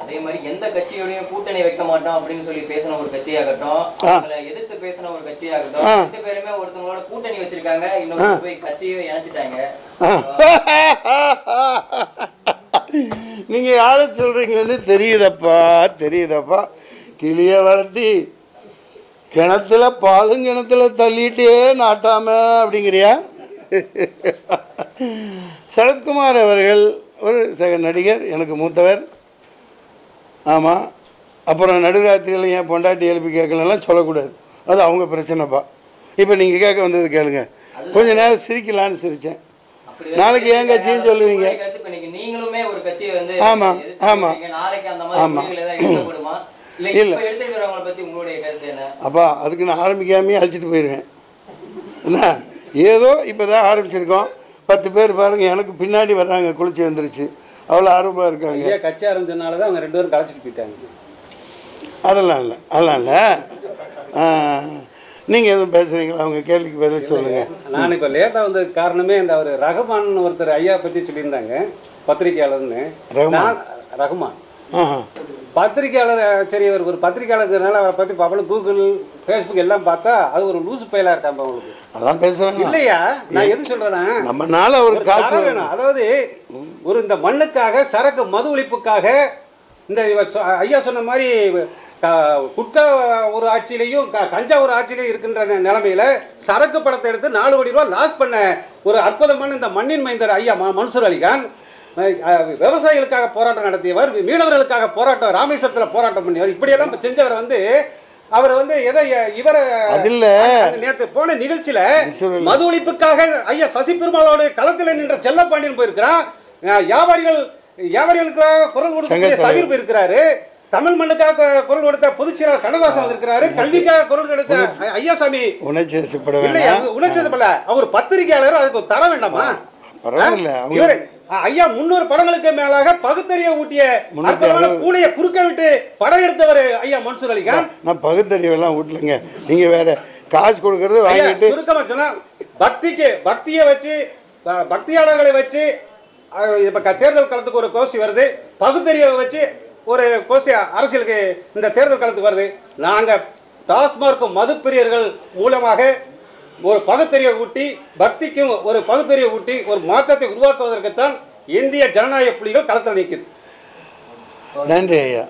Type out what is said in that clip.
அதே மாதிரி எந்த கட்சியோடையும் கூட்டணி வைக்க மாட்டோம் அப்படின்னு சொல்லி பேசின ஒரு கட்சியாகட்டும், அவங்களை எதிர்த்து பேசின ஒரு கட்சியாகட்டும், 2 பேருமே ஒருத்தவங்களோட கூட்டணி வச்சிருக்காங்க, இன்னொரு போய் கட்சியை இணைச்சிட்டாங்க. நீங்க யார சொல்றீங்கன்னு தெரியுதப்பா. கிளிய வளர்த்தி கிணத்துல பாலும் கிணத்துல தள்ளிட்டே நாட்டாம அப்படிங்கிறியா? சரத்குமார் அவர்கள் ஒரு சக நடிகர், எனக்கு மூத்தவர். ஆமாம். அப்புறம் நடுராத்திரியில் ஏன் பொண்டாட்டி எழுப்பி கேட்கலாம் சொல்லக்கூடாது, அது அவங்க பிரச்சனைப்பா. இப்போ நீங்கள் கேட்க வந்தது கேளுங்க. கொஞ்ச நேரம் சிரிக்கலான்னு சிரித்தேன். நாளைக்கு ஏன் கட்சின்னு சொல்லுவீங்க? ஆமாம் ஆமாம் ஆமாம். இல்லை அப்பா, அதுக்கு நான் ஆரம்பிக்காமே அழைச்சிட்டு போயிடுவேன். என்ன ஏதோ இப்போ தான் ஆரம்பிச்சிருக்கோம். 10 பேர் பாருங்கள் எனக்கு பின்னாடி வர்றாங்க, குளிச்சு வந்துருச்சு, அவ்வளோ ஆர்வமாக இருக்காங்க. கட்சி ஆரம்பிச்சதுனால தான் அவங்க 2 பேரும் கலைச்சிட்டு போயிட்டாங்க. அதெல்லாம் இல்லை. நீங்கள் எதுவும் பேசுகிறீங்களா? அவங்க கேள்விக்கு பதில் சொல்லுங்கள். நான் இப்போ லேட்டாக வந்ததுக்கு காரணமே இந்த அவர் ரகுமான் ஒருத்தர் ஐயா பற்றி சொல்லியிருந்தாங்க, பத்திரிகையாளர்னு. ரகுமான் பத்திரிகையாளர். சரி, ஒரு பத்திரிகையாளர்னால அவரை பற்றி பார்ப்போம். கூகுள், ஃபேஸ்புக் எல்லாம் பார்த்தா அது ஒரு லூசு பயிலாக இருக்காங்க அவங்களுக்கு. அதெல்லாம் பேசுகிறாங்க இல்லையா? நான் எது சொல்கிறேன்னா, நம்மனால ஒரு காசு வேணும். அதாவது ஒரு இந்த மண்ணுக்காக, சரக்கு மது ஒழிப்புக்காக, இந்த ஐயா சொன்ன மாதிரி குட்கா ஒரு ஆட்சியிலையும் கஞ்சா ஒரு ஆட்சியிலையும் இருக்கின்ற நிலைமையில சரக்கு படத்தை எடுத்து 4 கோடி ரூபாய் லாஸ் பண்ண ஒரு அற்புதமான இந்த மண்ணின் மைந்தர் ஐயா மன்சூர் அலிகான், விவசாயிகளுக்காக போராட்டம் நடத்தியவர், மீனவர்களுக்காக போராட்டம், ராமேஸ்வரத்தில் போராட்டம் பண்ணியவர், இப்படியெல்லாம் செஞ்சவர் அவர் எதை இவரை நேற்று போன நிகழ்ச்சியில மது ஒழிப்புக்காக ஐயா சசி பெருமாளோட களத்தில் நின்ற செல்லப்பாண்டியன் போயிருக்கிறான். வியாபாரிகளுக்காக குரல் கொடுத்த சகீர் போயிருக்கிறாரு. தமிழ் மண்ணுக்காக குரல் கொடுத்த பொதுச்செயலாளர் கண்ணதாசன் வந்திருக்கிறாரு. கல்விக்காக குரல் கொடுத்த ஐயாசாமி உணர்ச்சிப்படல. அவர் பத்திரிகையாளர், அதுக்கு தர வேண்டாமா? ஐயா 300 படங்களுக்கு மேலாக பகுத்தறிவை ஊட்டிய பூனையை குறுக்க விட்டு படம் எடுத்தவர் ஐயா மன்சூர் அலிகான். நான் பகுத்தறிவெல்லாம் ஊட்டலைங்க, நீங்க வேற காசு கொடுக்கறது வாங்கிட்டு. சுருக்கமா சொன்னா, பக்தியை வச்சு, பக்தியாளர்களை வச்சு தேர்தல் காலத்துக்கு ஒரு கோஷ்டி வருது, பகுத்தறிவை வச்சு ஒரு கோஷ்டி அரசியலுக்கு இந்த தேர்தல் காலத்துக்கு வருது. நாங்க டாஸ்மார்க் மதுப்பிரியர்கள் மூலமாக ஒரு பகுத்தறிவை ஊட்டி, பக்திக்கும் ஒரு பகுத்தறிவை ஊட்டி ஒரு மாற்றத்தை உருவாக்குவதற்குத்தான் இந்திய ஜனநாயக புலிகள் களத்தில் நிற்குது. நன்றி ஐயா.